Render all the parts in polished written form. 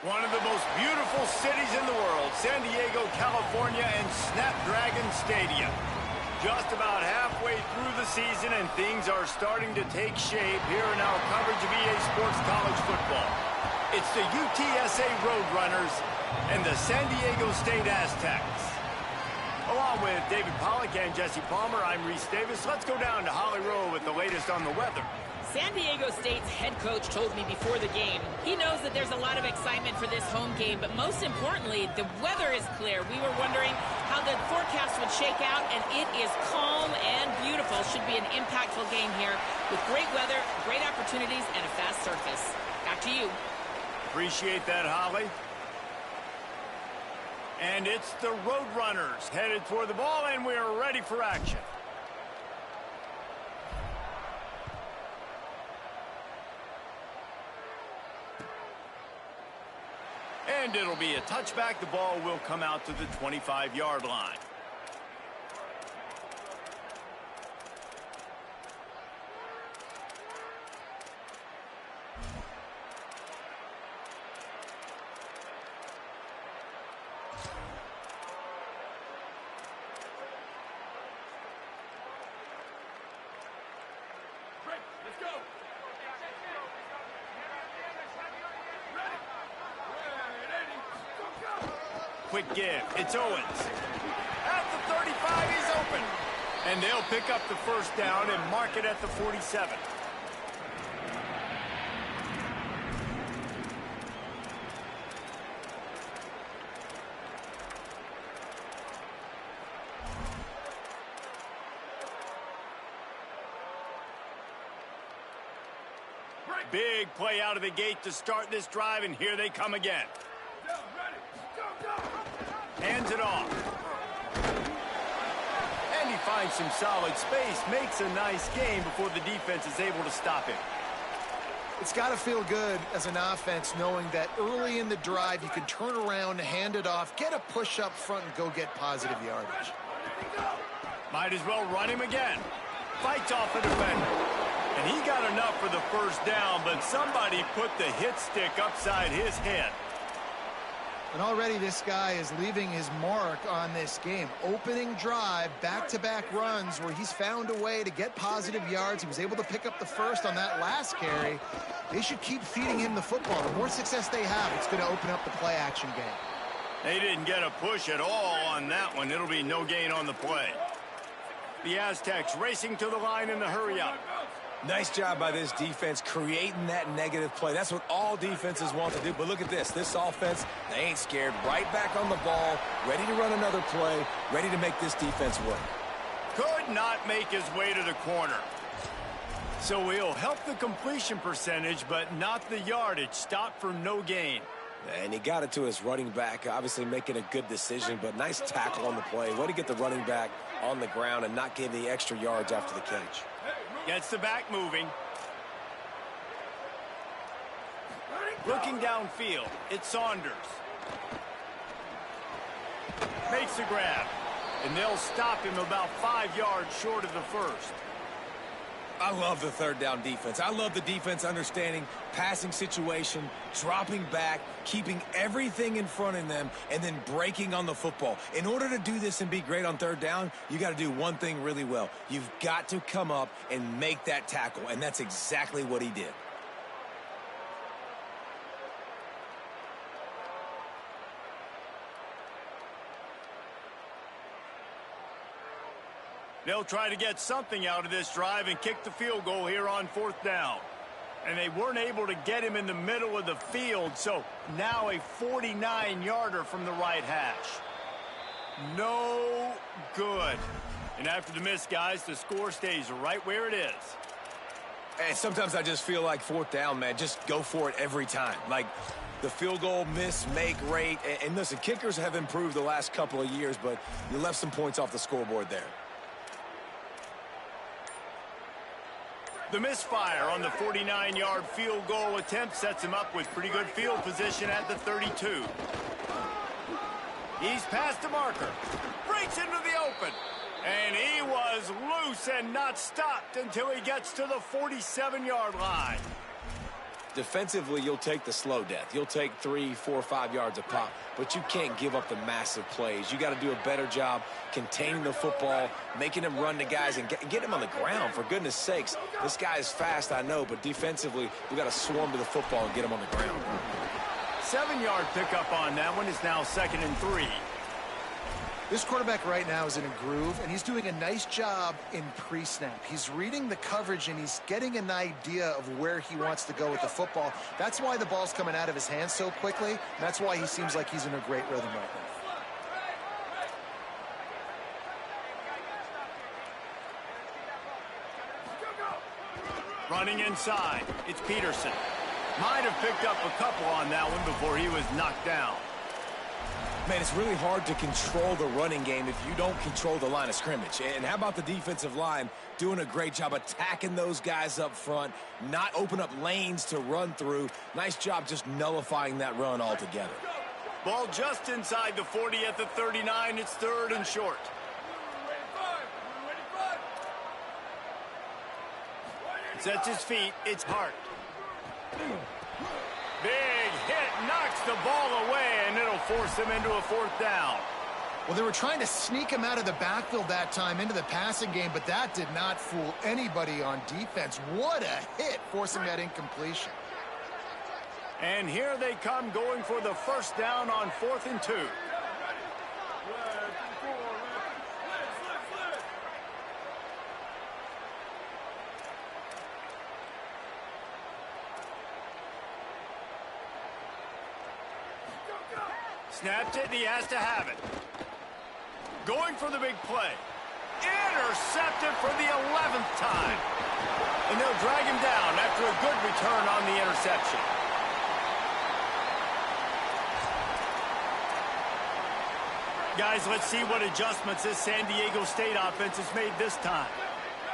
One of the most beautiful cities in the world, San Diego, California, and Snapdragon Stadium. Just about halfway through the season, and things are starting to take shape here in our coverage of EA Sports College football. It's the UTSA Roadrunners and the San Diego State Aztecs. Along with David Pollack and Jesse Palmer, I'm Reese Davis. Let's go down to Holly Rowe with the latest on the weather. San Diego State's head coach told me before the game, he knows that there's a lot of excitement for this home game, but most importantly, the weather is clear. We were wondering how the forecast would shake out, and it is calm and beautiful. Should be an impactful game here with great weather, great opportunities, and a fast surface. Back to you. Appreciate that, Holly. And it's the Roadrunners headed toward the ball, and we're ready for action. And it'll be a touchback. The ball will come out to the 25-yard line. Let's go. Quick give. It's Owens. At the 35, he's open. And they'll pick up the first down and mark it at the 47. Big play out of the gate to start this drive, and here they come again. Hands it off. And he finds some solid space, makes a nice gain before the defense is able to stop him. It's got to feel good as an offense knowing that early in the drive you can turn around, hand it off, get a push up front, and go get positive yardage. Might as well run him again. Fights off a defender. And he got enough for the first down, but somebody put the hit stick upside his head. And already this guy is leaving his mark on this game. Opening drive, back-to-back runs where he's found a way to get positive yards. He was able to pick up the first on that last carry. They should keep feeding him the football. The more success they have, it's going to open up the play-action game. They didn't get a push at all on that one. It'll be no gain on the play. The Aztecs racing to the line in the hurry-up. Nice job by this defense creating that negative play. That's what all defenses want to do. But look at this. This offense, they ain't scared. Right back on the ball, ready to run another play, ready to make this defense work. Could not make his way to the corner. So he'll help the completion percentage, but not the yardage. Stop for no gain. And he got it to his running back, obviously making a good decision, but nice tackle on the play. Way to get the running back on the ground and not give the extra yards after the catch. Gets the back moving. Looking downfield, it's Saunders. Makes the grab, and they'll stop him about 5 yards short of the first. I love the third down defense. I love the defense understanding passing situation, dropping back, keeping everything in front of them, and then breaking on the football. In order to do this and be great on third down, you got to do one thing really well. You've got to come up and make that tackle, and that's exactly what he did. They'll try to get something out of this drive and kick the field goal here on fourth down. And they weren't able to get him in the middle of the field, so now a 49-yarder from the right hash. No good. And after the miss, guys, the score stays right where it is. And sometimes I just feel like fourth down, man, just go for it every time. Like the field goal miss, make rate. And listen, kickers have improved the last couple of years, but you left some points off the scoreboard there. The misfire on the 49-yard field goal attempt sets him up with pretty good field position at the 32. He's past the marker, breaks into the open, and he was loose and not stopped until he gets to the 47-yard line. Defensively, you'll take the slow death. You'll take 3, 4, 5 yards a pop, but you can't give up the massive plays. You got to do a better job containing the football, making them run to guys, and get him on the ground. For goodness sakes, this guy is fast, I know, but defensively, we got to swarm to the football and get him on the ground. 7-yard pickup on that one. Is now 2nd and 3. This quarterback right now is in a groove, and he's doing a nice job in pre-snap. He's reading the coverage, and he's getting an idea of where he wants to go with the football. That's why the ball's coming out of his hands so quickly. That's why he seems like he's in a great rhythm right now. Running inside, it's Peterson. Might have picked up a couple on that one before he was knocked down. Man, it's really hard to control the running game if you don't control the line of scrimmage. And how about the defensive line doing a great job attacking those guys up front, not open up lanes to run through. Nice job just nullifying that run altogether. Ball just inside the 40 at the 39. It's 3rd and short. Sets his feet. It's Hart. Big hit, knocks the ball away, and it'll force him into a 4th down. Well, they were trying to sneak him out of the backfield that time into the passing game, but that did not fool anybody on defense. What a hit, forcing that incompletion. And here they come, going for the 1st down on 4th and 2. Snapped it, and he has to have it. Going for the big play. Intercepted for the 11th time. And they'll drag him down after a good return on the interception. Guys, let's see what adjustments this San Diego State offense has made this time.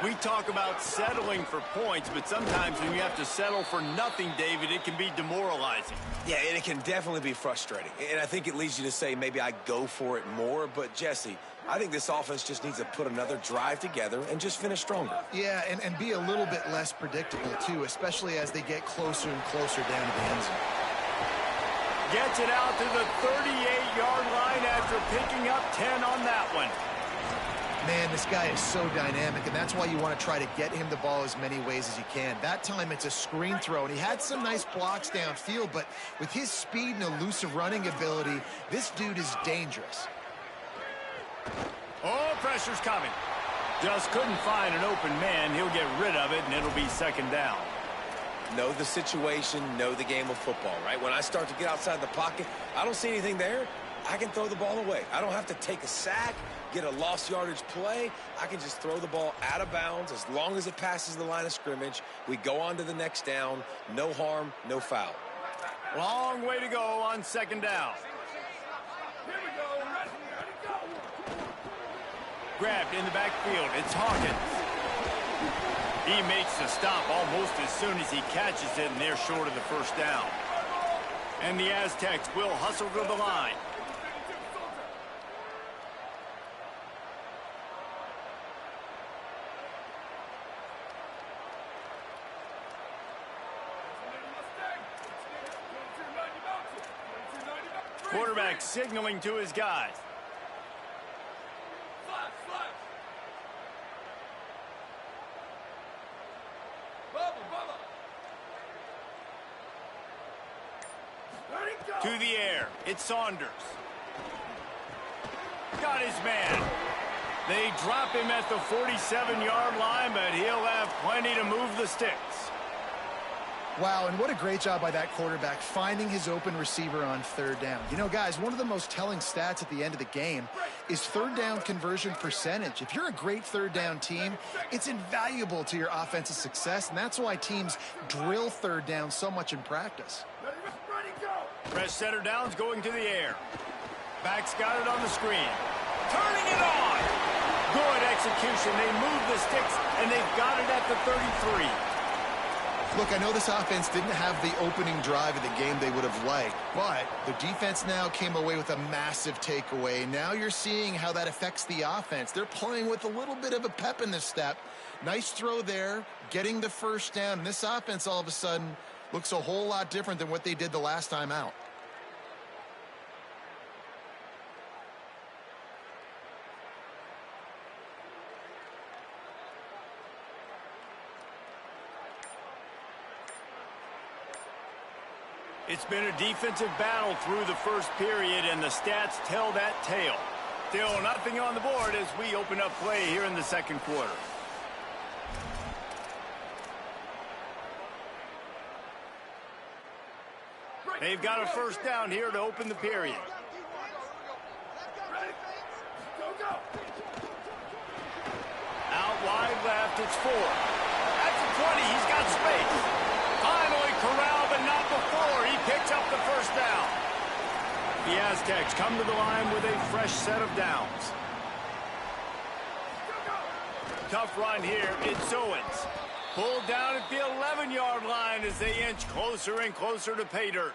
We talk about settling for points, but sometimes when you have to settle for nothing, David, it can be demoralizing. Yeah, and it can definitely be frustrating. And I think it leads you to say maybe I go for it more. But, Jesse, I think this offense just needs to put another drive together and just finish stronger. Yeah, and be a little bit less predictable, too, especially as they get closer and closer down to the end zone. Gets it out to the 38-yard line after picking up 10 on that one. Man, this guy is so dynamic, and that's why you want to try to get him the ball as many ways as you can. That time, it's a screen throw, and he had some nice blocks downfield, but with his speed and elusive running ability, this dude is dangerous. Oh, pressure's coming. Just couldn't find an open man. He'll get rid of it, and it'll be 2nd down. Know the situation, know the game of football, right? When I start to get outside the pocket, I don't see anything there. I can throw the ball away. I don't have to take a sack, get a lost yardage play. I can just throw the ball out of bounds as long as it passes the line of scrimmage. We go on to the next down. No harm, no foul. Long way to go on 2nd down. Grabbed in the backfield. It's Hawkins. He makes the stop almost as soon as he catches it, and they're short of the 1st down. And the Aztecs will hustle to the line. Quarterback signaling to his guys. To the air, it's Saunders. Got his man. They drop him at the 47-yard line, but he'll have plenty to move the sticks. Wow, and what a great job by that quarterback finding his open receiver on 3rd down. You know, guys, one of the most telling stats at the end of the game is 3rd down conversion percentage. If you're a great 3rd down team, it's invaluable to your offensive success, and that's why teams drill 3rd down so much in practice. Press center downs going to the air. Back's got it on the screen. Turning it on. Good execution. They move the sticks, and they've got it at the 33. Look, I know this offense didn't have the opening drive of the game they would have liked, but the defense now came away with a massive takeaway. Now you're seeing how that affects the offense. They're playing with a little bit of a pep in the step. Nice throw there, getting the 1st down. This offense, all of a sudden, Looks a whole lot different than what they did the last time out. It's been a defensive battle through the first period, and the stats tell that tale. Still nothing on the board as we open up play here in the second quarter. They've got a first down here to open the period. Out wide left, it's 4. That's a 20, he's got space. Finally corralled, but not before. He picks up the first down. The Aztecs come to the line with a fresh set of downs. Tough run here, it's Owens. Pulled down at the 11-yard line as they inch closer and closer to pay dirt.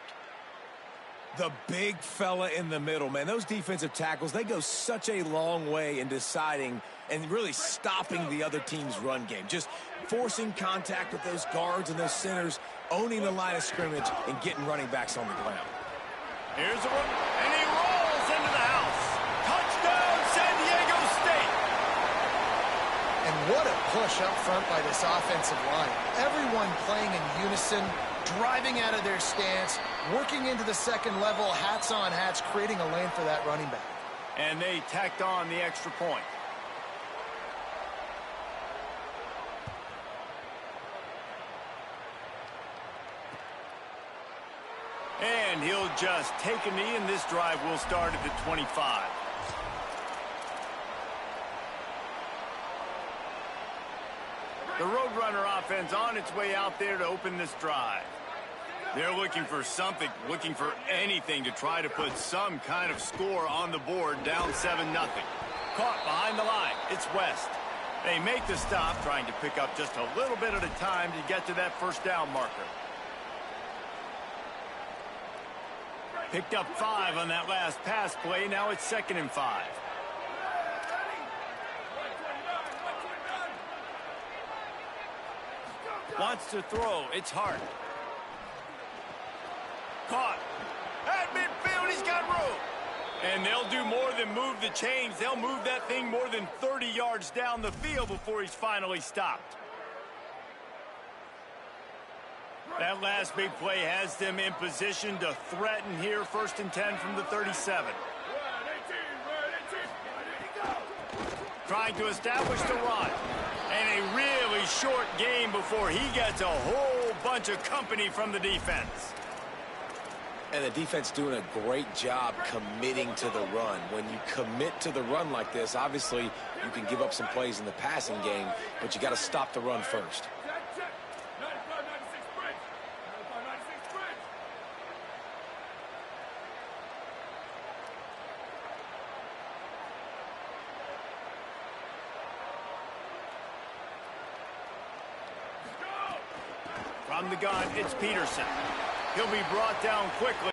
The big fella in the middle, man. Those defensive tackles, they go such a long way in deciding and really stopping the other team's run game. Just forcing contact with those guards and those centers, owning the line of scrimmage, and getting running backs on the ground. Here's a run, and he rolls into the house. Touchdown, San Diego State. And what a push up front by this offensive line. Everyone playing in unison, driving out of their stance, working into the second level, hats on hats, creating a lane for that running back. And they tacked on the extra point. And he'll just take a knee, and this drive will start at the 25. The Roadrunner offense on its way out there to open this drive. They're looking for something, looking for anything to try to put some kind of score on the board, down 7-0. Caught behind the line, it's West. They make the stop, trying to pick up just a little bit at a time to get to that first down marker. Picked up 5 on that last pass play, now it's 2nd and 5. Wants to throw, it's Hart. Caught. At midfield, he's got room. And they'll do more than move the chains. They'll move that thing more than 30 yards down the field before he's finally stopped. That last big play has them in position to threaten here, 1st and 10 from the 37. Trying to establish the run. And a really short game before he gets a whole bunch of company from the defense. And the defense doing a great job committing to the run. When you commit to the run like this, obviously you can give up some plays in the passing game, but you got to stop the run first. From the gun, it's Peterson. He'll be brought down quickly.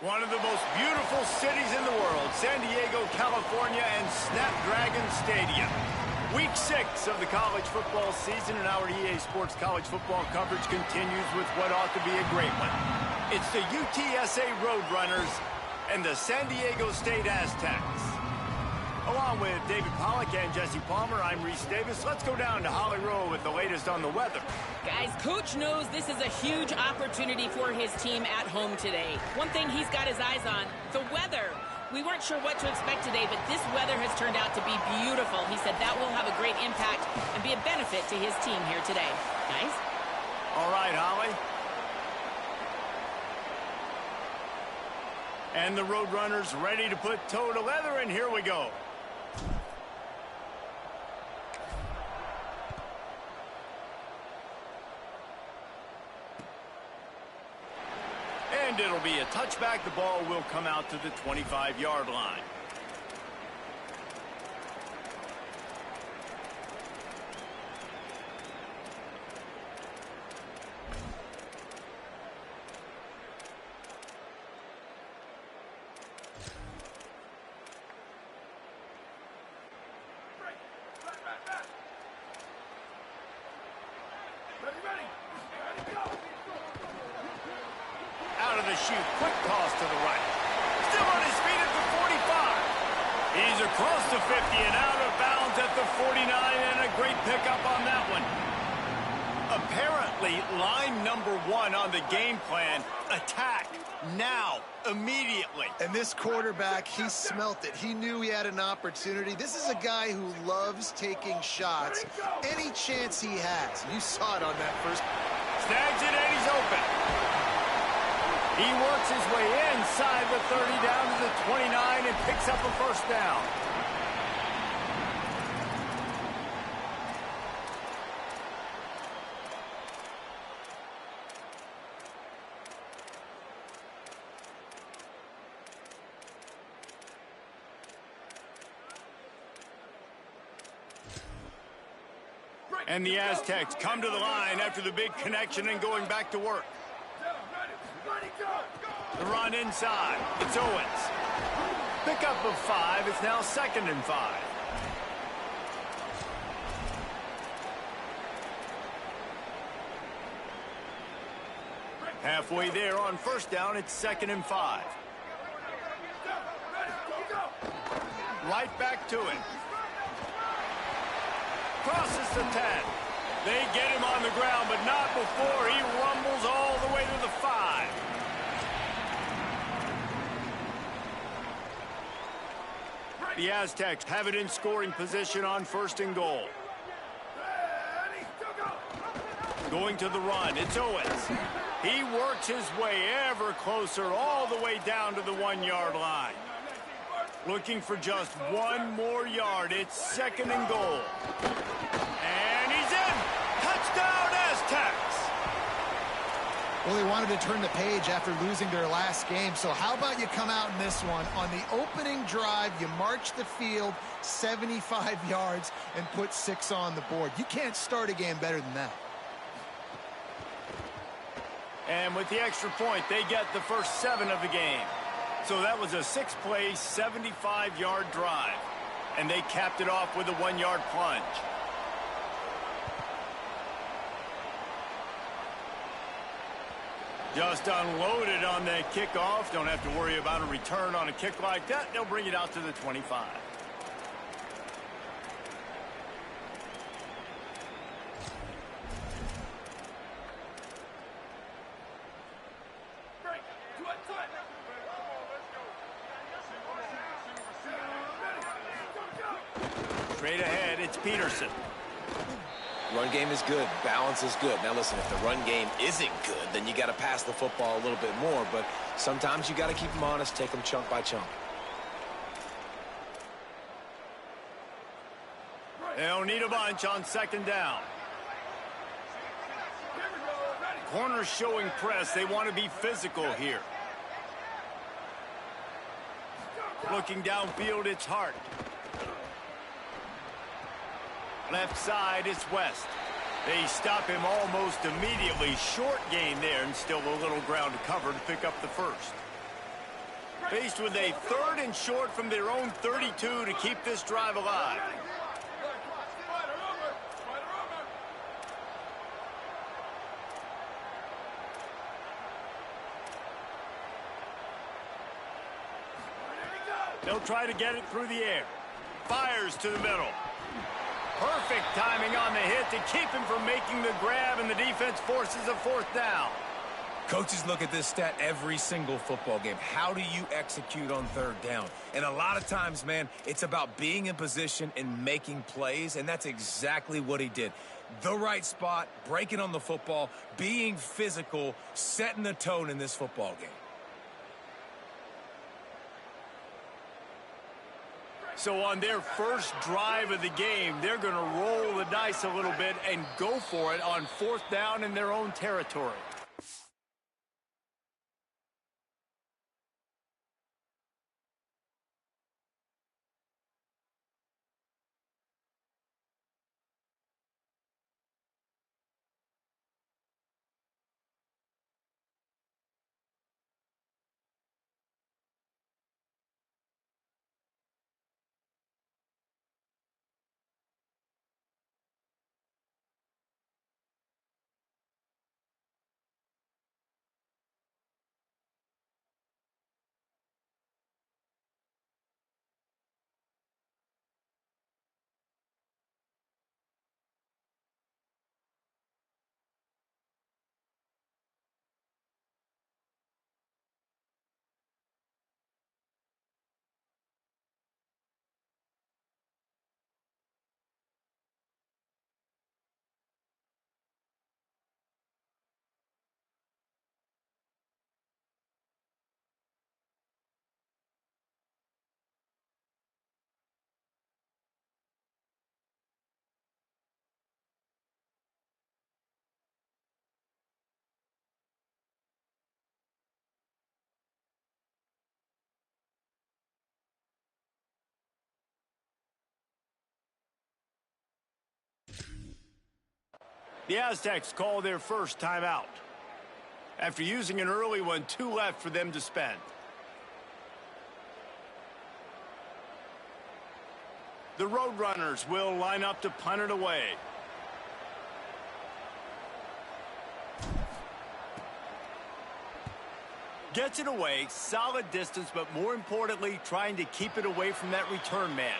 One of the most beautiful cities in the world, San Diego, California, and Snapdragon Stadium. Week 6 of the college football season, and our EA Sports college football coverage continues with what ought to be a great one. It's the UTSA Roadrunners and the San Diego State Aztecs. Along with David Pollack and Jesse Palmer, I'm Reese Davis. Let's go down to Holly Rowe with the latest on the weather. Guys, Coach knows this is a huge opportunity for his team at home today. One thing he's got his eyes on, the weather. We weren't sure what to expect today, but this weather has turned out to be beautiful. He said that will have a great impact and be a benefit to his team here today. Guys? All right, Holly. And the Roadrunners ready to put toe to leather, and here we go. And it'll be a touchback. The ball will come out to the 25-yard line. Out of the chute, quick toss to the right. Still on his feet at the 45. He's across the 50 and out of bounds at the 49, and a great pickup on that one. Apparently, line number 1 on the game plan, attack, now, immediately. And this quarterback, he smelt it. He knew he had an opportunity. This is a guy who loves taking shots any chance he has. You saw it on that first. Snags it, and he's open. He works his way inside the 30 down to the 29 and picks up a first down. And the Aztecs come to the line after the big connection and going back to work. The run inside. It's Owens. Pickup of 5. It's now 2nd and 5. Halfway there on first down. It's 2nd and 5. Right back to it. Crosses the 10. They get him on the ground, but not before he rumbles all the way to the 5. The Aztecs have it in scoring position on 1st and goal. Going to the run, it's Owens. He works his way ever closer all the way down to the 1-yard line. Looking for just 1 more yard. It's 2nd and goal. And he's in. Touchdown, Aztecs. Well, they wanted to turn the page after losing their last game, so how about you come out in this one? On the opening drive, you march the field 75 yards and put 6 on the board. You can't start a game better than that. And with the extra point, they get the first 7 of the game. So that was a 6-play, 75-yard drive. And they capped it off with a 1-yard plunge. Just unloaded on that kickoff. Don't have to worry about a return on a kick like that. They'll bring it out to the 25. Straight ahead, it's Peterson. Run game is good. Balance is good. Now, listen, if the run game isn't good, then you got to pass the football a little bit more. But sometimes you got to keep them honest, take them chunk by chunk. They'll need a bunch on 2nd down. Corners showing press. They want to be physical here. Looking downfield, it's Hart. Left side, it's West. They stop him almost immediately. Short gain there, and still a little ground to cover to pick up the first. Faced with a 3rd and short from their own 32 to keep this drive alive. They'll try to get it through the air. Fires to the middle. Perfect timing on the hit to keep him from making the grab, and the defense forces a 4th down. Coaches look at this stat every single football game. How do you execute on 3rd down? And a lot of times, man, it's about being in position and making plays, and that's exactly what he did. The right spot, breaking on the football, being physical, setting the tone in this football game. So on their first drive of the game, they're going to roll the dice a little bit and go for it on 4th down in their own territory. The Aztecs call their first timeout. After using an early one, 2 left for them to spend. The Roadrunners will line up to punt it away. Gets it away, solid distance, but more importantly, trying to keep it away from that return man.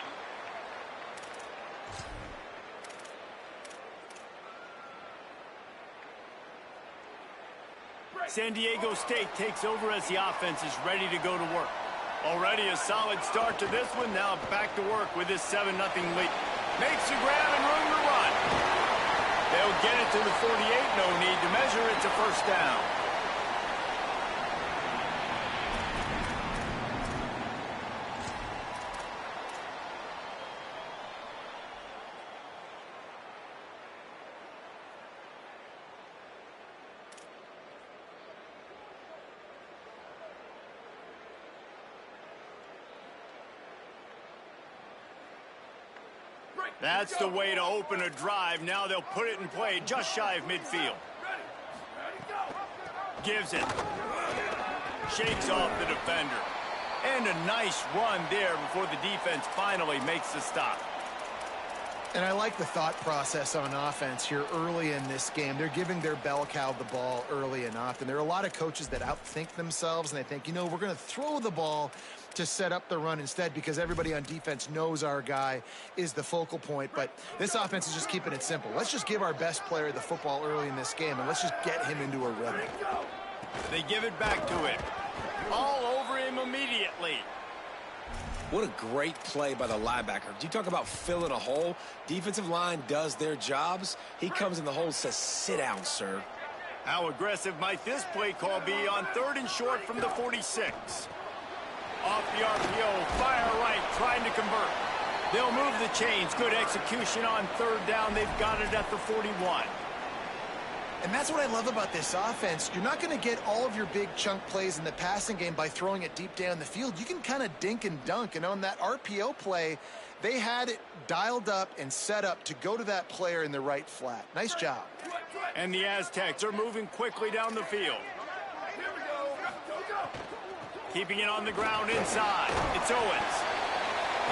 San Diego State takes over as the offense is ready to go to work. Already a solid start to this one. Now back to work with this 7-0 lead. Makes a grab and room to run. They'll get it to the 48. No need to measure. It's a 1st down. That's the way to open a drive. Now they'll put it in play just shy of midfield. Gives it. Shakes off the defender. And a nice run there before the defense finally makes the stop. And I like the thought process on offense here early in this game. They're giving their bell cow the ball early and often. There are a lot of coaches that outthink themselves, and they think, you know, we're going to throw the ball to set up the run instead because everybody on defense knows our guy is the focal point. But this offense is just keeping it simple. Let's just give our best player the football early in this game, and let's just get him into a rhythm. They give it back to him. All over him immediately. What a great play by the linebacker. Do you talk about filling a hole? Defensive line does their jobs. He comes in the hole and says, sit down, sir. How aggressive might this play call be on 3rd and short from the 46? Off the RPO, fire right, trying to convert. They'll move the chains. Good execution on 3rd down. They've got it at the 41. And that's what I love about this offense. You're not going to get all of your big chunk plays in the passing game by throwing it deep down the field. You can kind of dink and dunk. And on that RPO play, they had it dialed up and set up to go to that player in the right flat. Nice job. And the Aztecs are moving quickly down the field. Keeping it on the ground inside. It's Owens.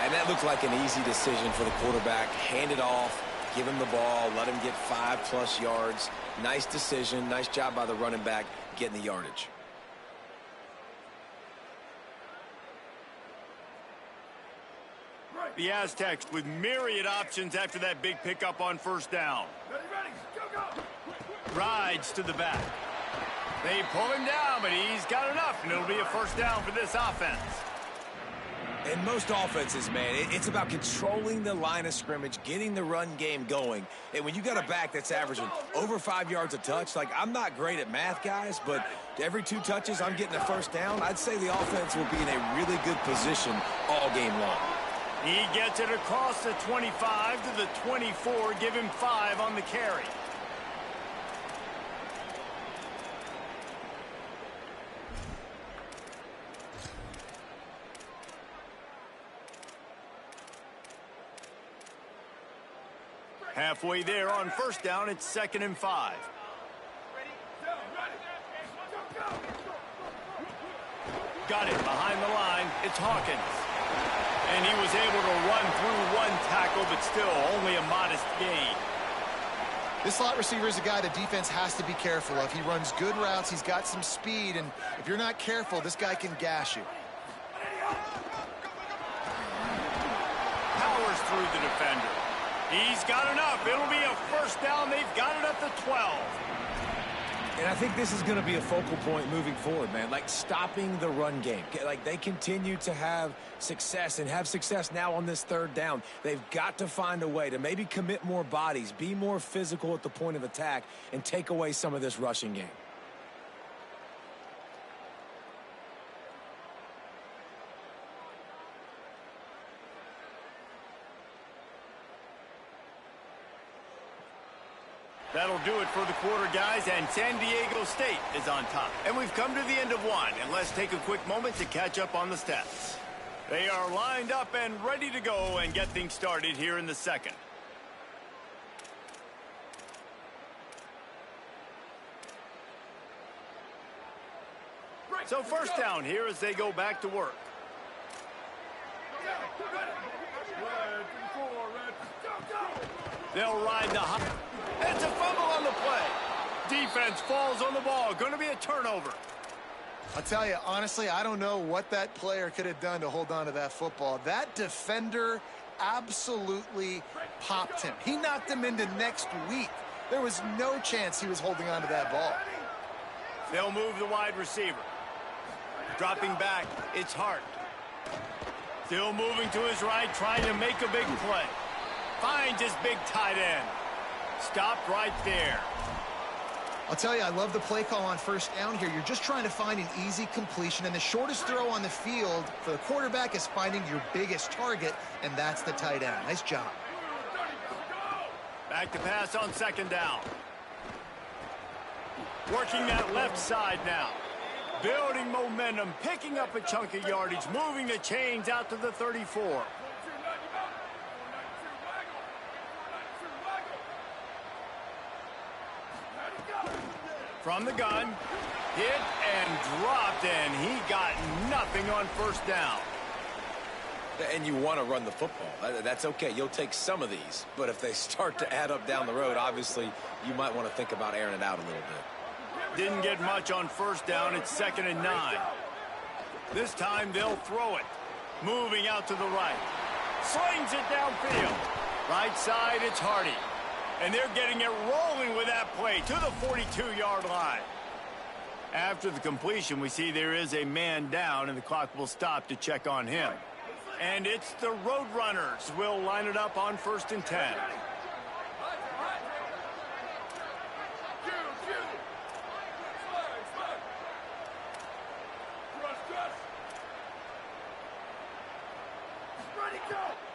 And that looked like an easy decision for the quarterback. Hand it off, give him the ball, let him get 5+ yards. Nice decision. Nice job by the running back getting the yardage. The Aztecs with myriad options after that big pickup on first down. Rides to the back. They pull him down, but he's got enough, and it'll be a first down for this offense. In most offenses, man, it's about controlling the line of scrimmage, getting the run game going. And when you got a back that's averaging over 5 yards a touch, like, I'm not great at math, guys, but every 2 touches I'm getting a first down, I'd say the offense will be in a really good position all game long. He gets it across the 25 to the 24, give him 5 on the carry. Halfway there on first down, it's 2nd and 5. Got it behind the line. It's Hawkins. And he was able to run through 1 tackle, but still only a modest gain. This slot receiver is a guy the defense has to be careful of. He runs good routes. He's got some speed, and if you're not careful, this guy can gash you. Powers through the defender. He's got enough. It'll be a first down. They've got it at the 12. And I think this is going to be a focal point moving forward, man. Like, stopping the run game. Like, they continue to have success and have success now on this 3rd down. They've got to find a way to maybe commit more bodies, be more physical at the point of attack, and take away some of this rushing game. That'll do it for the quarter, guys, and San Diego State is on top. And we've come to the end of 1, and let's take a quick moment to catch up on the stats. They are lined up and ready to go and get things started here in the 2nd. So first down here as they go back to work. They'll ride the high. It's a fumble on the play. Defense falls on the ball. Going to be a turnover. I'll tell you, honestly, I don't know what that player could have done to hold on to that football. That defender absolutely popped him. He knocked him into next week. There was no chance he was holding on to that ball. They'll move the wide receiver. Dropping back, it's Hart. Still moving to his right, trying to make a big play. Finds his big tight end. Stopped right there. I'll tell you, I love the play call on first down here. You're just trying to find an easy completion, and the shortest throw on the field for the quarterback is finding your biggest target, and that's the tight end. Nice job. Back to pass on 2nd down. Working that left side now. Building momentum, picking up a chunk of yardage, moving the chains out to the 34. From the gun, hit and dropped, and he got nothing on first down. And you want to run the football. That's okay. You'll take some of these. But if they start to add up down the road, obviously, you might want to think about airing it out a little bit. Didn't get much on first down. It's 2nd and 9. This time they'll throw it. Moving out to the right. Slings it downfield. Right side, it's Hardy. And they're getting it rolling with that play to the 42-yard line. After the completion, we see there is a man down, and the clock will stop to check on him. And it's the Roadrunners. Will line it up on 1st and 10.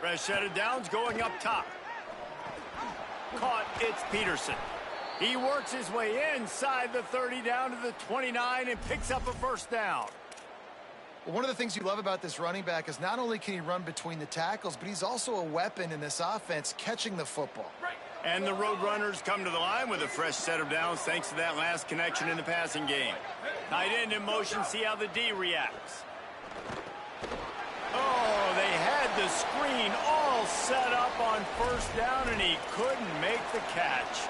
Fresh set of downs going up top. Caught, it's Peterson. He works his way inside the 30 down to the 29 and picks up a first down. Well, one of the things you love about this running back is not only can he run between the tackles, but he's also a weapon in this offense catching the football. And the Roadrunners come to the line with a fresh set of downs thanks to that last connection in the passing game. Tight end in motion, see how the D reacts. Oh, they had the screen all set up on first down, and he couldn't make the catch.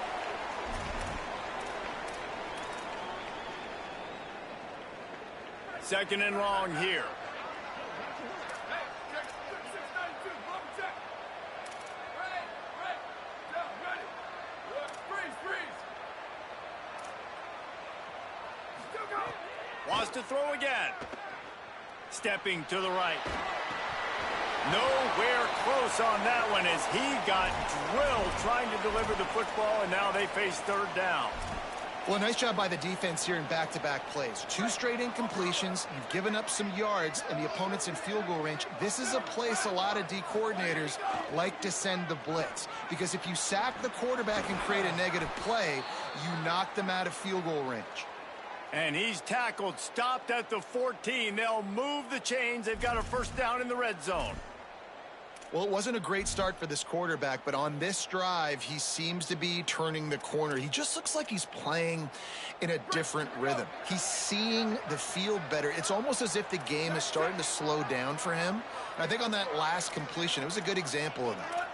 Second and long here. Wants to throw again. Stepping to the right. Nowhere close on that one as he got drilled trying to deliver the football, and now they face third down. Well, nice job by the defense here in back-to-back plays. 2 straight incompletions. You've given up some yards, and the opponent's in field goal range. This is a place a lot of D coordinators like to send the blitz, because if you sack the quarterback and create a negative play, you knock them out of field goal range. And he's tackled, stopped at the 14. They'll move the chains. They've got a first down in the red zone. Well, it wasn't a great start for this quarterback, but on this drive, he seems to be turning the corner. He just looks like he's playing in a different rhythm. He's seeing the field better. It's almost as if the game is starting to slow down for him. And I think on that last completion, it was a good example of that.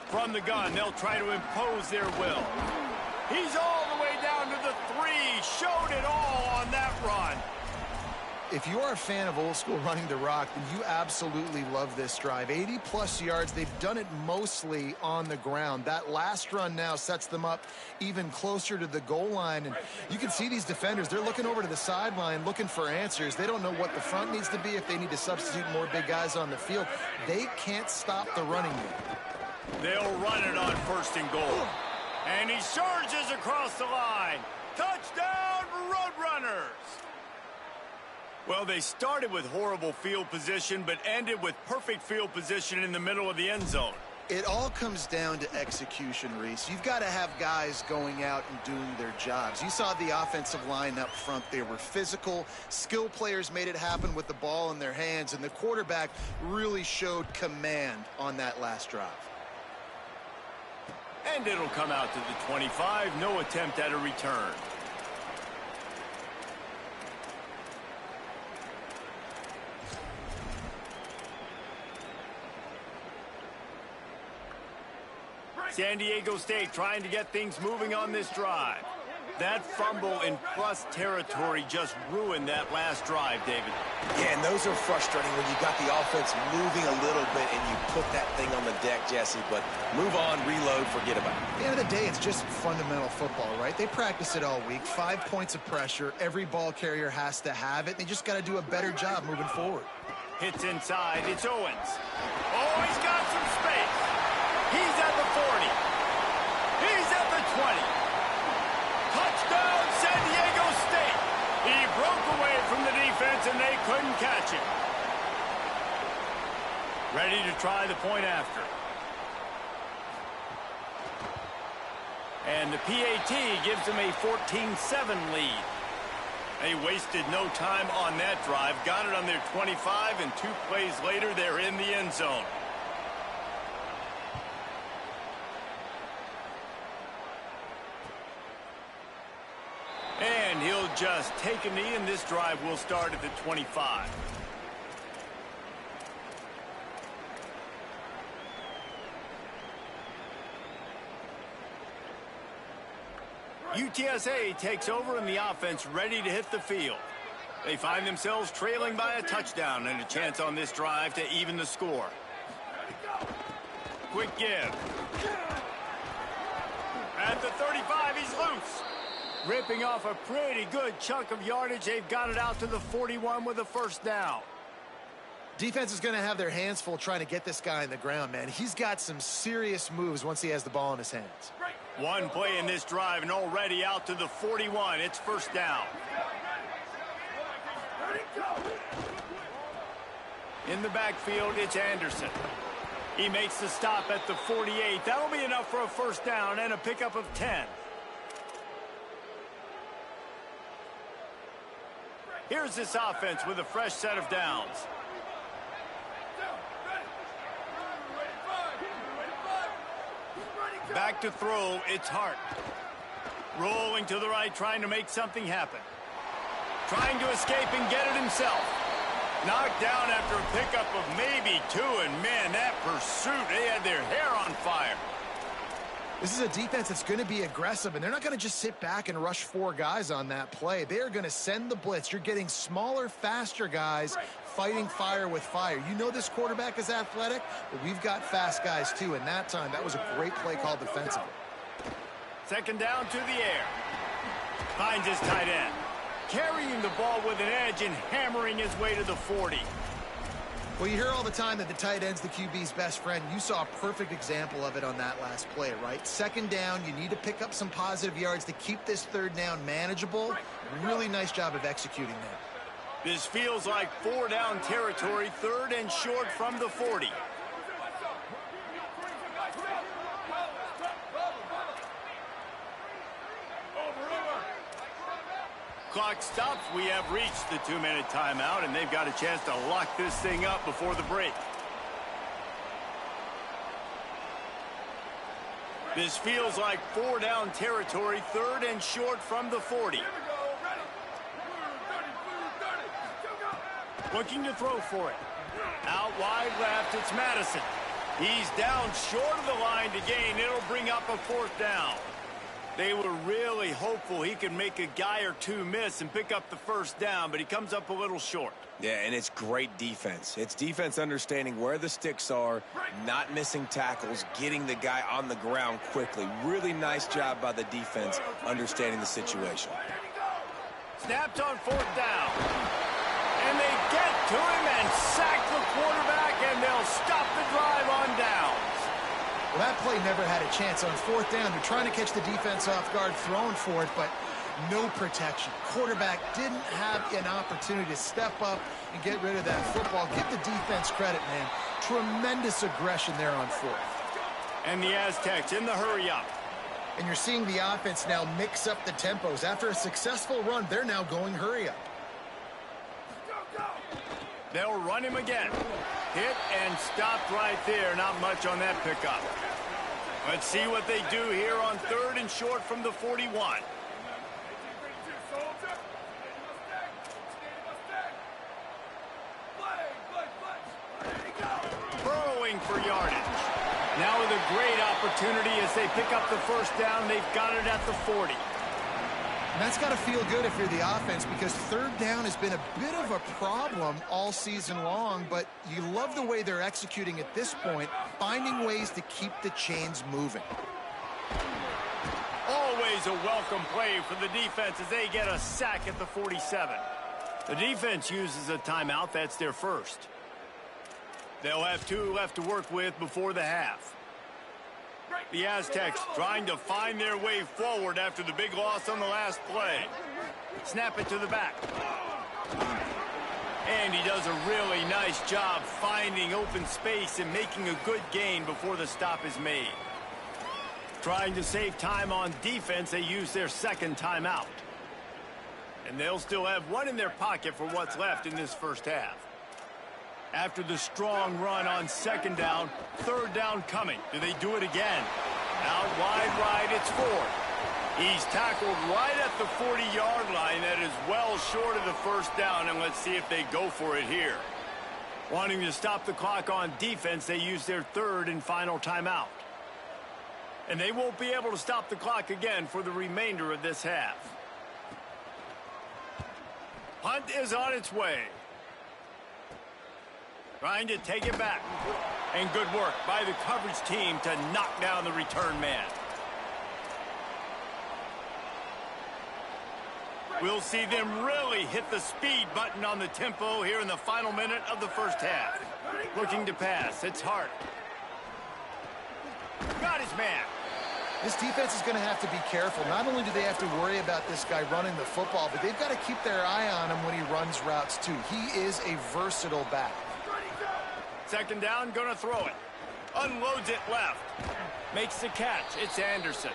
From the gun, they'll try to impose their will. He's all the way down to the 3. Showed it all on that run. If you are a fan of old school running the rock, then you absolutely love this drive. 80-plus yards. They've done it mostly on the ground. That last run now sets them up even closer to the goal line. And you can see these defenders, they're looking over to the sideline, looking for answers. They don't know what the front needs to be, if they need to substitute more big guys on the field. They can't stop the running game. They'll run it on first and goal. And he surges across the line. Touchdown, Roadrunners! Well, they started with horrible field position, but ended with perfect field position in the middle of the end zone. It all comes down to execution, Reese. You've got to have guys going out and doing their jobs. You saw the offensive line up front. They were physical. Skill players made it happen with the ball in their hands, and the quarterback really showed command on that last drive. And it'll come out to the 25. No attempt at a return. San Diego State trying to get things moving on this drive. That fumble in plus territory just ruined that last drive, David. Yeah, and those are frustrating when you got the offense moving a little bit and you put that thing on the deck, Jesse. But move on, reload, forget about it. At the end of the day, it's just fundamental football, right? They practice it all week. 5 points of pressure. Every ball carrier has to have it. They just got to do a better job moving forward. Hits inside. It's Owens. Oh, he's got some space. He's at the 40. He's at the 20. Touchdown, San Diego State. He broke away from the defense, and they couldn't catch him. Ready to try the point after. And the PAT gives them a 14-7 lead. They wasted no time on that drive. Got it on their 25, and 2 plays later, they're in the end zone. And he'll just take a knee, and this drive will start at the 25. UTSA takes over, and the offense ready to hit the field. They find themselves trailing by a touchdown and a chance on this drive to even the score. Quick give. At the 35, he's loose. Ripping off a pretty good chunk of yardage. They've got it out to the 41 with a first down. Defense is going to have their hands full trying to get this guy on the ground, man. He's got some serious moves once he has the ball in his hands. One play in this drive and already out to the 41. It's first down. In the backfield, it's Anderson. He makes the stop at the 48. That'll be enough for a first down and a pickup of 10. Here's this offense with a fresh set of downs. Back to throw, it's Hart. Rolling to the right, trying to make something happen. trying to escape and get it himself. Knocked down after a pickup of maybe 2, and man, that pursuit, they had their hair on fire. This is a defense that's going to be aggressive, and they're not going to just sit back and rush 4 guys on that play. They are going to send the blitz. You're getting smaller, faster guys fighting fire with fire. You know this quarterback is athletic, but we've got fast guys too, and that time, that was a great play called defensively. Second down to the air. Finds his tight end. Carrying the ball with an edge and hammering his way to the 40. Well, you hear all the time that the tight end's the QB's best friend. You saw a perfect example of it on that last play, right? Second down, you need to pick up some positive yards to keep this third down manageable. Really nice job of executing that. This feels like 4 down territory, 3rd and short from the 40. Clock stops. We have reached the 2-minute timeout, and they've got a chance to lock this thing up before the break. This feels like 4 down territory, 3rd and short from the 40. Looking to throw for it. Out wide left, it's Madison. He's down short of the line to gain. It'll bring up a 4th down. They were really hopeful he could make a guy or 2 miss and pick up the 1st down, but he comes up a little short. Yeah, and it's great defense. It's defense understanding where the sticks are, not missing tackles, getting the guy on the ground quickly. Really nice job by the defense understanding the situation. Snapped on 4th down. And they get to him and sack the quarterback, and they'll stop the drive on downs. Well, that play never had a chance. On 4th down, they're trying to catch the defense off guard, throwing for it, but no protection. Quarterback didn't have an opportunity to step up and get rid of that football. Give the defense credit, man. Tremendous aggression there on 4th. And the Aztecs in the hurry-up. And you're seeing the offense now mix up the tempos. After a successful run, they're now going hurry-up. They'll run him again. Hit and stopped right there. Not much on that pickup. Let's see what they do here on 3rd and short from the 41. Burrowing for yardage. Now with a great opportunity as they pick up the 1st down. They've got it at the 40. And that's got to feel good if you're the offense, because 3rd down has been a bit of a problem all season long, but you love the way they're executing at this point, finding ways to keep the chains moving. Always a welcome play for the defense as they get a sack at the 47. The defense uses a timeout. That's their 1st. They'll have 2 left to work with before the half. The Aztecs trying to find their way forward after the big loss on the last play. Snap it to the back. And he does a really nice job finding open space and making a good gain before the stop is made. Trying to save time on defense, they use their 2nd timeout. And they'll still have 1 in their pocket for what's left in this 1st half. After the strong run on 2nd down, 3rd down coming. Do they do it again? Out wide right, it's 4th. He's tackled right at the 40-yard line. That is well short of the 1st down, and let's see if they go for it here. Wanting to stop the clock on defense, they use their 3rd and final timeout. And they won't be able to stop the clock again for the remainder of this half. Punt is on its way. Trying to take it back. And good work by the coverage team to knock down the return man. We'll see them really hit the speed button on the tempo here in the final minute of the 1st half. Looking to pass. It's Hart. Got his man. This defense is going to have to be careful. Not only do they have to worry about this guy running the football, but they've got to keep their eye on him when he runs routes too. He is a versatile back. 2nd down, gonna throw it. Unloads it left. Makes the catch. It's Anderson.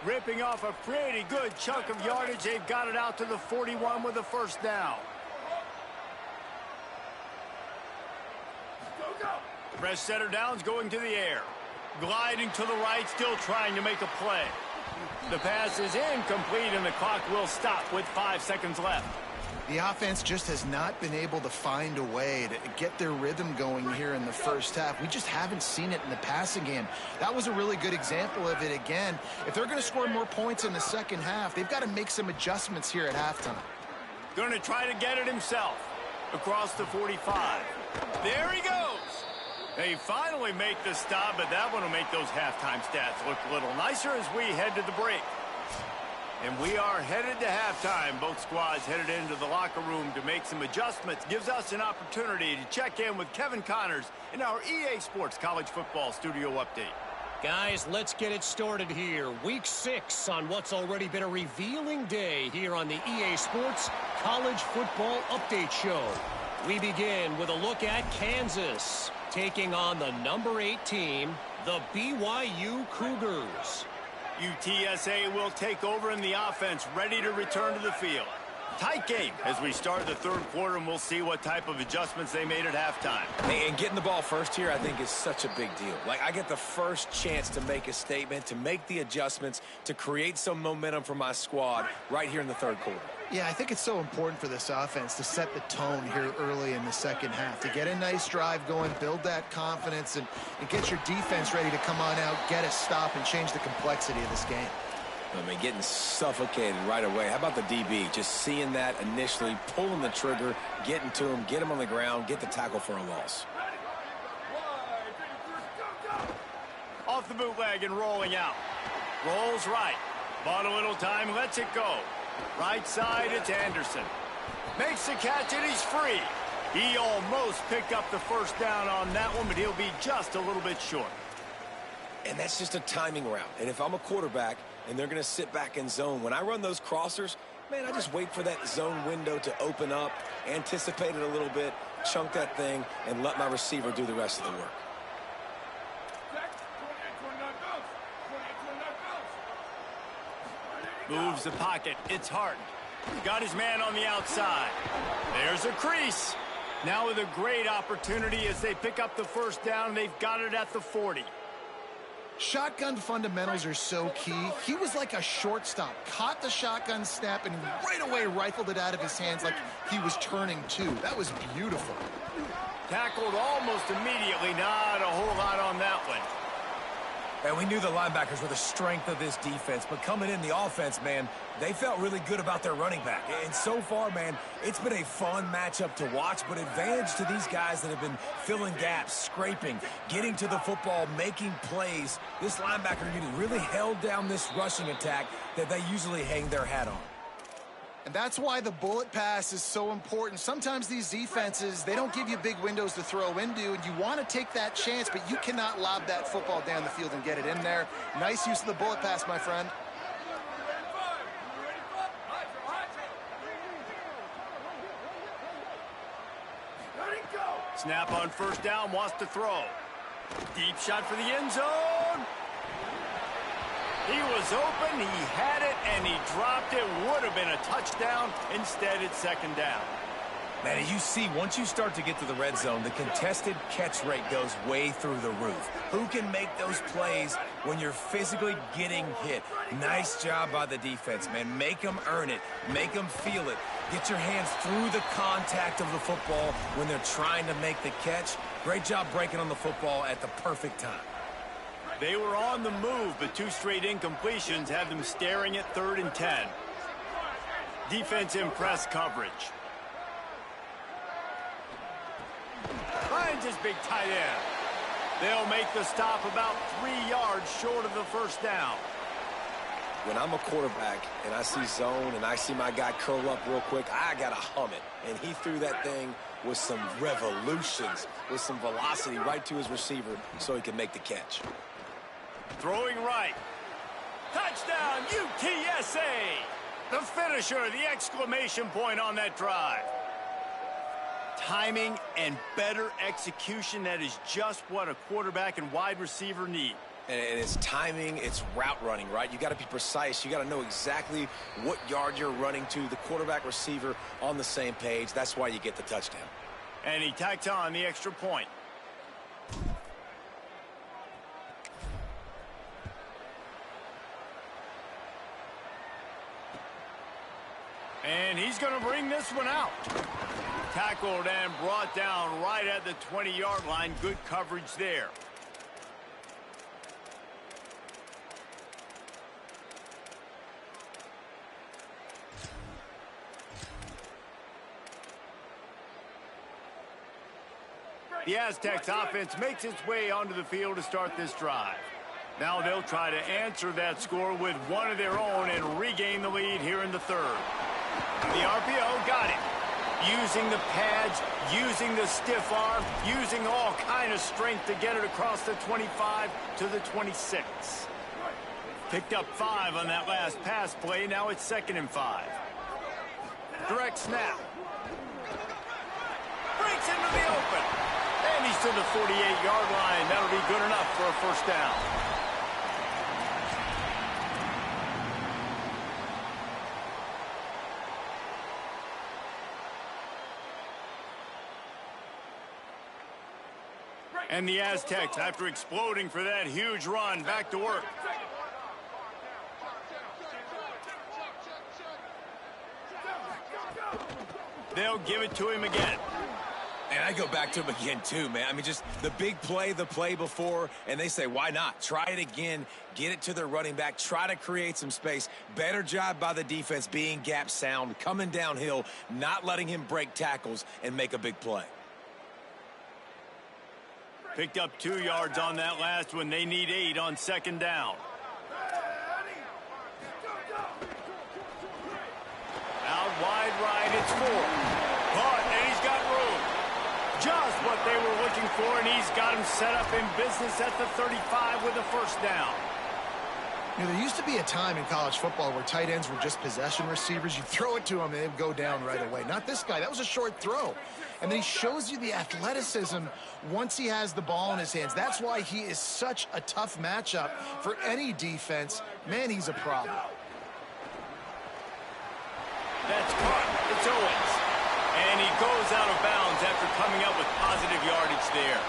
Ripping off a pretty good chunk of yardage. They've got it out to the 41 with the 1st down. Fresh setter downs going to the air. Gliding to the right, still trying to make a play. The pass is incomplete, and the clock will stop with 5 seconds left. The offense just has not been able to find a way to get their rhythm going here in the first half. We just haven't seen it in the passing game. That was a really good example of it again. If they're going to score more points in the second half, they've got to make some adjustments here at halftime. Going to try to get it himself. Across the 45. There he goes. They finally make the stop, but that one will make those halftime stats look a little nicer as we head to the break. And we are headed to halftime. Both squads headed into the locker room to make some adjustments. Gives us an opportunity to check in with Kevin Connors in our EA Sports College Football Studio Update. Guys, let's get it started here. Week 6 on what's already been a revealing day here on the EA Sports College Football Update Show. We begin with a look at Kansas taking on the number 8 team, the BYU Cougars. UTSA will take over in the offense, ready to return to the field. Tight game as we start the third quarter, and we'll see what type of adjustments they made at halftime. Hey, and getting the ball first here, I think, is such a big deal. Like, I get the first chance to make a statement, to make the adjustments, to create some momentum for my squad right here in the third quarter. Yeah, I think it's so important for this offense to set the tone here early in the second half, to get a nice drive going, build that confidence, and get your defense ready to come on out, get a stop, and change the complexity of this game. I mean, getting suffocated right away. How about the DB? Just seeing that initially, pulling the trigger, getting to him, get him on the ground, get the tackle for a loss. Off the bootleg and rolling out. Rolls right. Bought a little time, lets it go. Right side, it's Anderson. Makes the catch, and he's free. He almost picked up the first down on that one, but he'll be just a little bit short. And that's just a timing route. And if I'm a quarterback and they're going to sit back in zone, when I run those crossers, man, I just wait for that zone window to open up, anticipate it a little bit, chunk that thing, and let my receiver do the rest of the work. Moves the pocket. It's Hart. Got his man on the outside. There's a crease. Now with a great opportunity as they pick up the first down. They've got it at the 40. Shotgun fundamentals are so key. He was like a shortstop. Caught the shotgun snap and right away rifled it out of his hands like he was turning two. That was beautiful. Tackled almost immediately. Not a whole lot on that one. And we knew the linebackers were the strength of this defense, but coming in the offense, man, they felt really good about their running back. And so far, man, it's been a fun matchup to watch, but advantage to these guys that have been filling gaps, scraping, getting to the football, making plays. This linebacker unit really held down this rushing attack that they usually hang their hat on. And that's why the bullet pass is so important. Sometimes these defenses, they don't give you big windows to throw into, and you want to take that chance, but you cannot lob that football down the field and get it in there. Nice use of the bullet pass, my friend. Snap on first down, wants to throw. Deep shot for the end zone. He was open, he had it, and he dropped it. Would have been a touchdown. Instead, it's second down. Man, as you see, once you start to get to the red zone, the contested catch rate goes way through the roof. Who can make those plays when you're physically getting hit? Nice job by the defense, man. Make them earn it. Make them feel it. Get your hands through the contact of the football when they're trying to make the catch. Great job breaking on the football at the perfect time. They were on the move, but two straight incompletions have them staring at 3rd and 10. Defense in press coverage. Finds his big tight end. They'll make the stop about 3 yards short of the first down. When I'm a quarterback and I see zone and I see my guy curl up real quick, I got to hum it. And he threw that thing with some revolutions, with some velocity right to his receiver so he could make the catch. Throwing right. Touchdown, UTSA! The finisher, the exclamation point on that drive. Timing and better execution, that is just what a quarterback and wide receiver need. And it's timing, it's route running, right? You got to be precise. You got to know exactly what yard you're running to. The quarterback receiver on the same page. That's why you get the touchdown. And he tacks on the extra point. And he's going to bring this one out. Tackled and brought down right at the 20-yard line. Good coverage there. The Aztecs offense makes its way onto the field to start this drive. Now they'll try to answer that score with one of their own and regain the lead here in the third. The RPO got it. Using the pads, using the stiff arm, using all kind of strength to get it across the 25 to the 26. Picked up 5 on that last pass play. Now it's 2nd and 5. Direct snap. Breaks into the open. And he's to the 48-yard line. That'll be good enough for a first down. And the Aztecs, after exploding for that huge run, back to work. They'll give it to him again. And I go back to him again, too, man. I mean, just the big play, the play before, and they say, why not? Try it again, get it to their running back, try to create some space. Better job by the defense being gap sound, coming downhill, not letting him break tackles and make a big play. Picked up 2 yards on that last one. They need 8 on 2nd down. Out wide right, it's 4. Caught, and he's got room. Just what they were looking for, and he's got him set up in business at the 35 with a first down. You know, there used to be a time in college football where tight ends were just possession receivers. You throw it to them, and they'd go down right away. Not this guy. That was a short throw. And then he shows you the athleticism once he has the ball in his hands. That's why he is such a tough matchup for any defense. Man, he's a problem. That's caught. It's Owens. And he goes out of bounds after coming up with positive yardage there.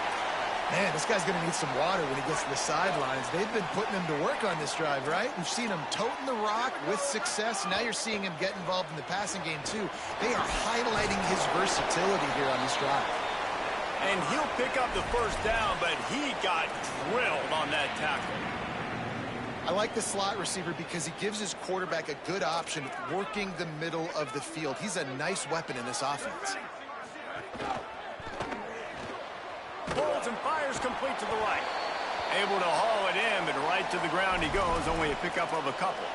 Man, this guy's going to need some water when he gets to the sidelines. They've been putting him to work on this drive, right? We've seen him toting the rock with success. Now you're seeing him get involved in the passing game, too. They are highlighting his versatility here on this drive. And he'll pick up the first down, but he got drilled on that tackle. I like the slot receiver because he gives his quarterback a good option working the middle of the field. He's a nice weapon in this offense. Pulls and fires complete to the right. Able to haul it in, but right to the ground he goes. Only a pickup of a couple.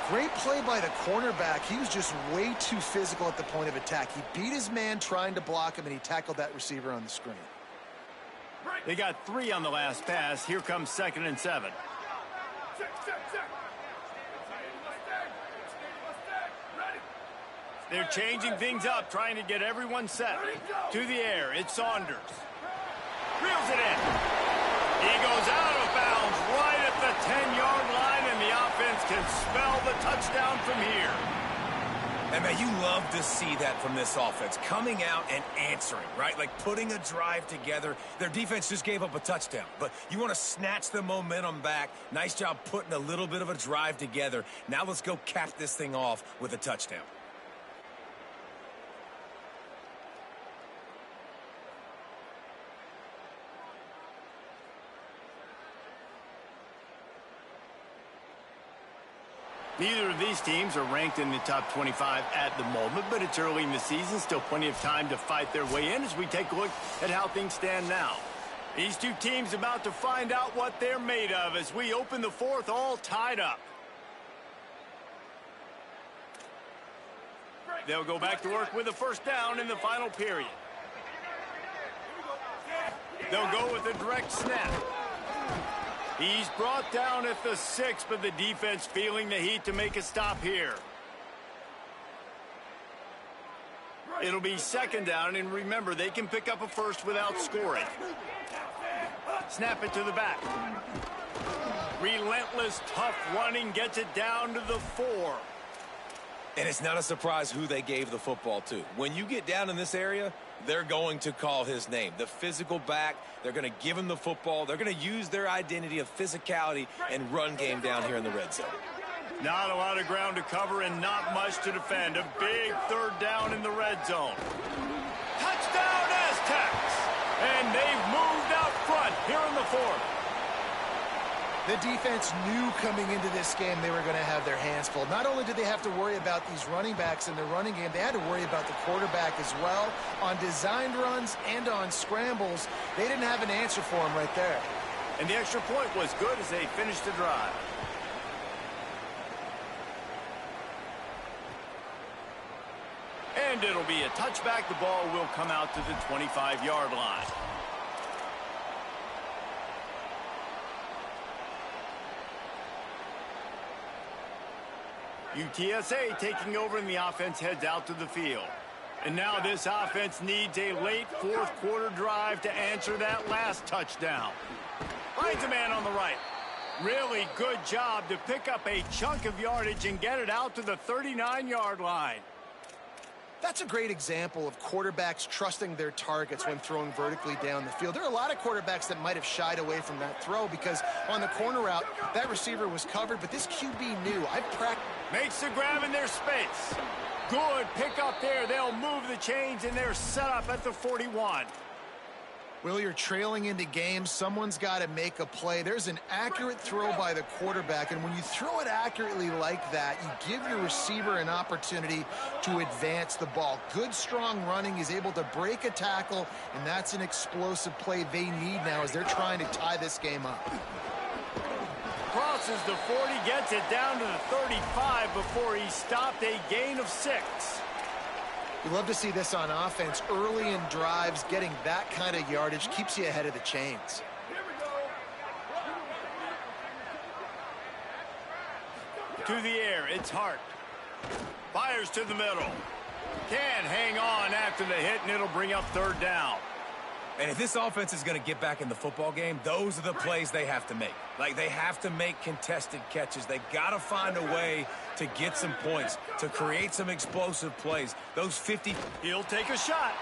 Great play by the cornerback. He was just way too physical at the point of attack. He beat his man trying to block him, and he tackled that receiver on the screen. They got 3 on the last pass. Here comes 2nd and 7. They're changing things up, trying to get everyone set. To the air, it's Saunders. Reels it in. He goes out of bounds right at the 10-yard line, and the offense can spell the touchdown from here. And, man, you love to see that from this offense, coming out and answering, right? Like putting a drive together. Their defense just gave up a touchdown, but you want to snatch the momentum back. Nice job putting a little bit of a drive together. Now let's go cap this thing off with a touchdown. Neither of these teams are ranked in the top 25 at the moment, but it's early in the season. Still plenty of time to fight their way in as we take a look at how things stand now. These two teams about to find out what they're made of as we open the fourth, all tied up. They'll go back to work with a first down in the final period. They'll go with a direct snap. He's brought down at the 6, but the defense feeling the heat to make a stop here. It'll be 2nd down, and remember, they can pick up a first without scoring. Snap it to the back. Relentless, tough running gets it down to the 4. And it's not a surprise who they gave the football to. When you get down in this area, they're going to call his name. The physical back, they're going to give him the football. They're going to use their identity of physicality and run game down here in the red zone. Not a lot of ground to cover and not much to defend. A big third down in the red zone. Touchdown, Aztecs! And they've moved out front here in the fourth. The defense knew coming into this game they were going to have their hands full. Not only did they have to worry about these running backs in the running game, they had to worry about the quarterback as well. On designed runs and on scrambles, they didn't have an answer for him right there. And the extra point was good as they finished the drive. And it'll be a touchback. The ball will come out to the 25-yard line. UTSA taking over and the offense heads out to the field. And now this offense needs a late fourth quarter drive to answer that last touchdown. Finds a man on the right. Really good job to pick up a chunk of yardage and get it out to the 39-yard line. That's a great example of quarterbacks trusting their targets when throwing vertically down the field. There are a lot of quarterbacks that might have shied away from that throw because on the corner route, that receiver was covered, but this QB knew. I've practiced. Makes the grab in their space. Good pick up there. They'll move the chains, and they're set up at the 41. Will, you're trailing into games. Someone's got to make a play. There's an accurate throw by the quarterback, and when you throw it accurately like that, you give your receiver an opportunity to advance the ball. Good, strong running. He's able to break a tackle, and that's an explosive play they need now as they're trying to tie this game up. Crosses the 40, gets it down to the 35 before he stopped, a gain of 6. We love to see this on offense. Early in drives, getting that kind of yardage keeps you ahead of the chains. To the air, it's Hart. Fires to the middle. Can hang on after the hit, and it'll bring up third down. And if this offense is going to get back in the football game, those are the plays they have to make. Like, they have to make contested catches. They got to find a way to get some points, to create some explosive plays. Those 50... He'll take a shot.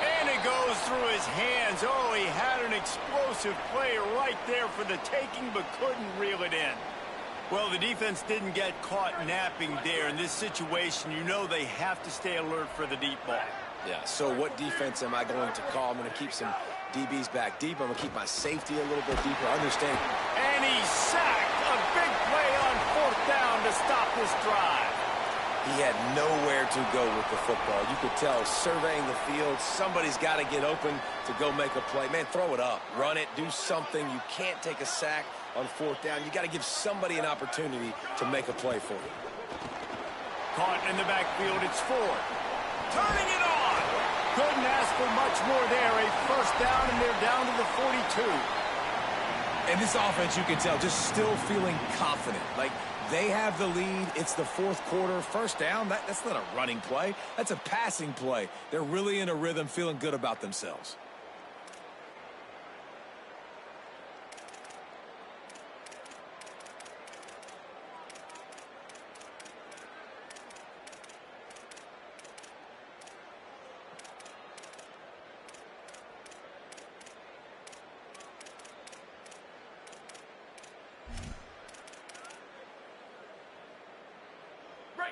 And it goes through his hands. Oh, he had an explosive play right there for the taking, but couldn't reel it in. Well, the defense didn't get caught napping there. In this situation, you know they have to stay alert for the deep ball. Yeah, so what defense am I going to call? I'm going to keep some DBs back deep. I'm going to keep my safety a little bit deeper. Understand. And he's sacked. A big play on fourth down to stop this drive. He had nowhere to go with the football. You could tell, surveying the field, somebody's got to get open to go make a play. Man, throw it up. Run it. Do something. You can't take a sack on fourth down. You got to give somebody an opportunity to make a play for you. Caught in the backfield. It's Ford. Turning it on. Couldn't ask for much more there. A first down, and they're down to the 42. And this offense, you can tell, just still feeling confident. Like, they have the lead. It's the fourth quarter. First down, that's not a running play. That's a passing play. They're really in a rhythm, feeling good about themselves.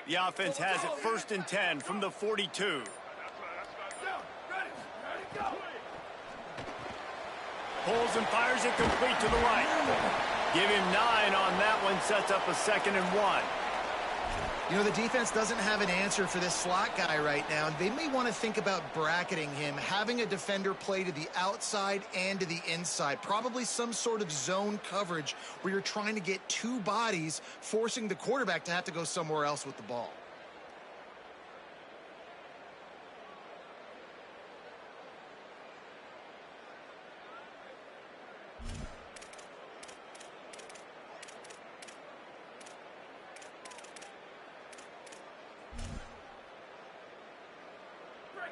The offense has it first and 10 from the 42. Pulls and fires it complete to the right. Give him 9 on that one, sets up a 2nd and 1. You know, the defense doesn't have an answer for this slot guy right now. They may want to think about bracketing him, having a defender play to the outside and to the inside. Probably some sort of zone coverage where you're trying to get 2 bodies, forcing the quarterback to have to go somewhere else with the ball.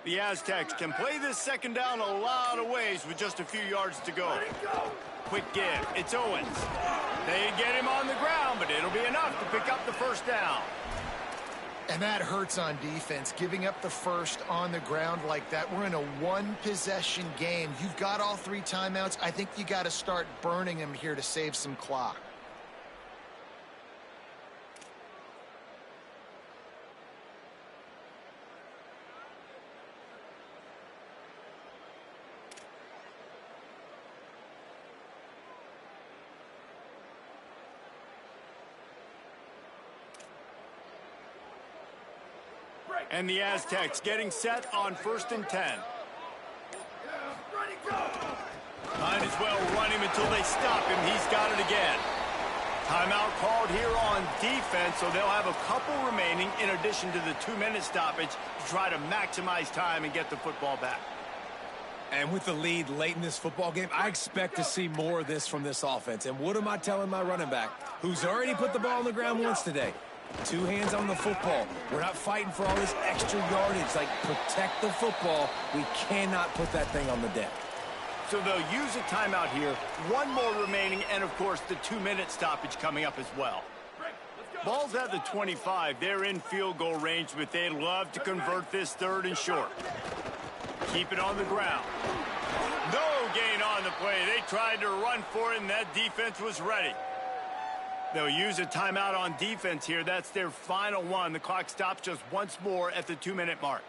The Aztecs can play this second down a lot of ways with just a few yards to go. Quick give. It's Owens. They get him on the ground, but it'll be enough to pick up the first down. And that hurts on defense, giving up the first on the ground like that. We're in a one-possession game. You've got all 3 timeouts. I think you got to start burning them here to save some clock. And the Aztecs getting set on 1st and 10. Might as well run him until they stop him. He's got it again. Timeout called here on defense, so they'll have a couple remaining in addition to the 2-minute stoppage to try to maximize time and get the football back. And with the lead late in this football game, I expect to see more of this from this offense. And what am I telling my running back, who's already put the ball on the ground once today? 2 hands on the football. We're not fighting for all this extra yardage. Like, protect the football. We cannot put that thing on the deck. So they'll use a timeout here. 1 more remaining, and, of course, the 2-minute stoppage coming up as well. Ball's at the 25. They're in field goal range, but they'd love to convert this 3rd and short. Keep it on the ground. No gain on the play. They tried to run for it, and that defense was ready. They'll use a timeout on defense here. That's their final one. The clock stops just once more at the 2-minute mark.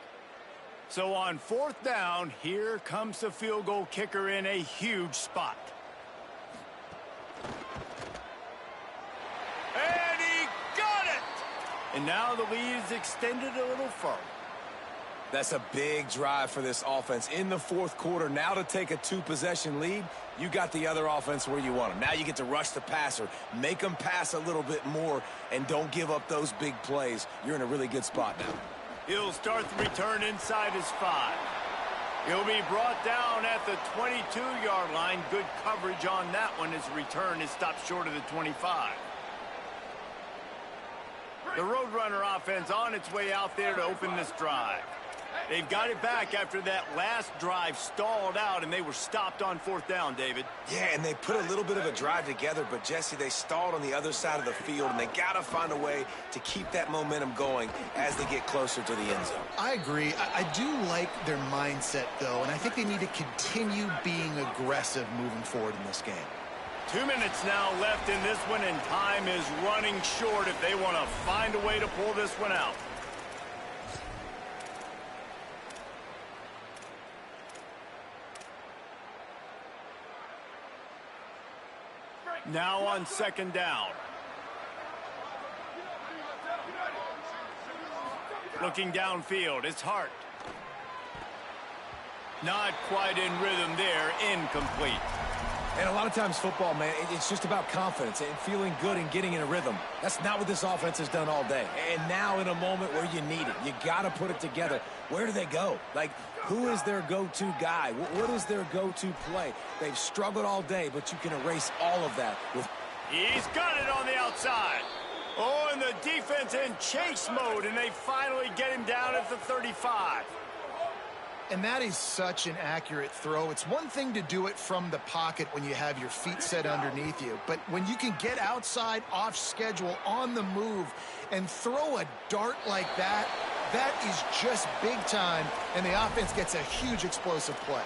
So on 4th down, here comes the field goal kicker in a huge spot. And he got it! And now the lead is extended a little further. That's a big drive for this offense in the 4th quarter. Now to take a 2-possession lead, you got the other offense where you want them. Now you get to rush the passer, make them pass a little bit more, and don't give up those big plays. You're in a really good spot now. He'll start the return inside his 5. He'll be brought down at the 22-yard line. Good coverage on that one. His return is stopped short of the 25. The Roadrunner offense on its way out there to open this drive. They've got it back after that last drive stalled out, and they were stopped on 4th down, David. Yeah, and they put a little bit of a drive together, but, Jesse, they stalled on the other side of the field, and they got to find a way to keep that momentum going as they get closer to the end zone. I agree. I do like their mindset, though, and I think they need to continue being aggressive moving forward in this game. 2 minutes now left in this one, and time is running short if they want to find a way to pull this one out. Now on 2nd down. Looking downfield, it's Hart. Not quite in rhythm there, incomplete. And a lot of times football, man, it's just about confidence and feeling good and getting in a rhythm. That's not what this offense has done all day. And now in a moment where you need it, you got to put it together. Where do they go? Like, who is their go-to guy? What is their go-to play? They've struggled all day, but you can erase all of that with... He's got it on the outside. Oh, and the defense in chase mode, and they finally get him down at the 35. And that is such an accurate throw. It's one thing to do it from the pocket when you have your feet set underneath you, but when you can get outside, off schedule, on the move, and throw a dart like that, that is just big time, and the offense gets a huge explosive play.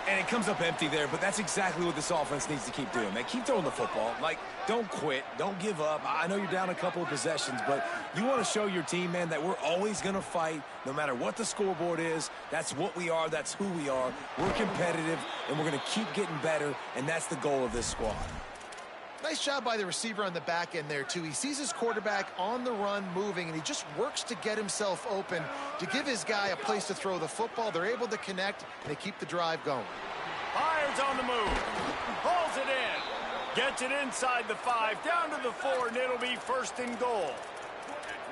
And it comes up empty there, but that's exactly what this offense needs to keep doing, man. Keep throwing the football. Like, don't quit. Don't give up. I know you're down a couple of possessions, but you want to show your team, man, that we're always going to fight no matter what the scoreboard is. That's what we are. That's who we are. We're competitive, and we're going to keep getting better, and that's the goal of this squad. Nice job by the receiver on the back end there, too. He sees his quarterback on the run moving, and he just works to get himself open to give his guy a place to throw the football. They're able to connect, and they keep the drive going. Fires on the move. Hauls it in. Gets it inside the 5, down to the 4, and it'll be 1st and goal.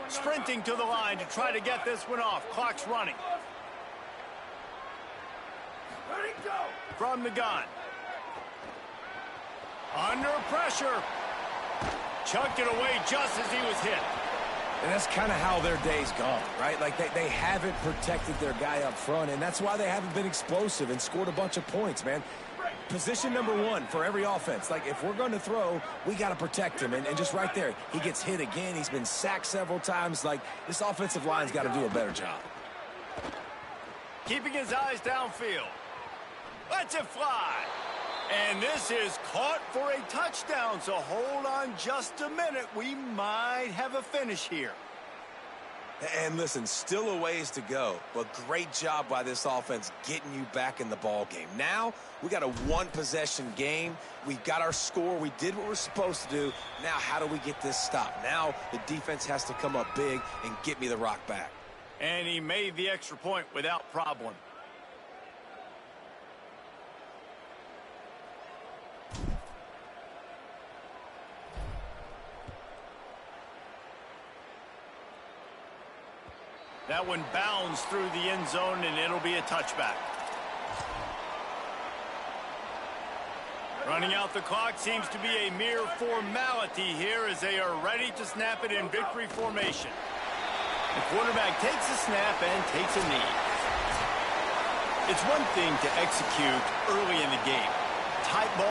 Sprinting to the line to try to get this one off. Clock's running. From the gun. Under pressure. Chucked it away just as he was hit. And that's kind of how their day's gone, right? Like they haven't protected their guy up front, and that's why they haven't been explosive and scored a bunch of points, man. Position number one for every offense. Like, if we're going to throw, we got to protect him. And just right there, he gets hit again. He's been sacked several times. Like, this offensive line's got to do a better job. Keeping his eyes downfield. Lets it fly. And this is caught for a touchdown, so hold on just a minute. We might have a finish here. And listen, still a ways to go, but great job by this offense getting you back in the ball game. Now, we got a one-possession game. We got our score. We did what we're supposed to do. Now, how do we get this stopped? Now, the defense has to come up big and get me the rock back. And he made the extra point without problem. That one bounds through the end zone, and it'll be a touchback. Running out the clock seems to be a mere formality here as they are ready to snap it in victory formation. The quarterback takes a snap and takes a knee. It's one thing to execute early in the game. Tight ball.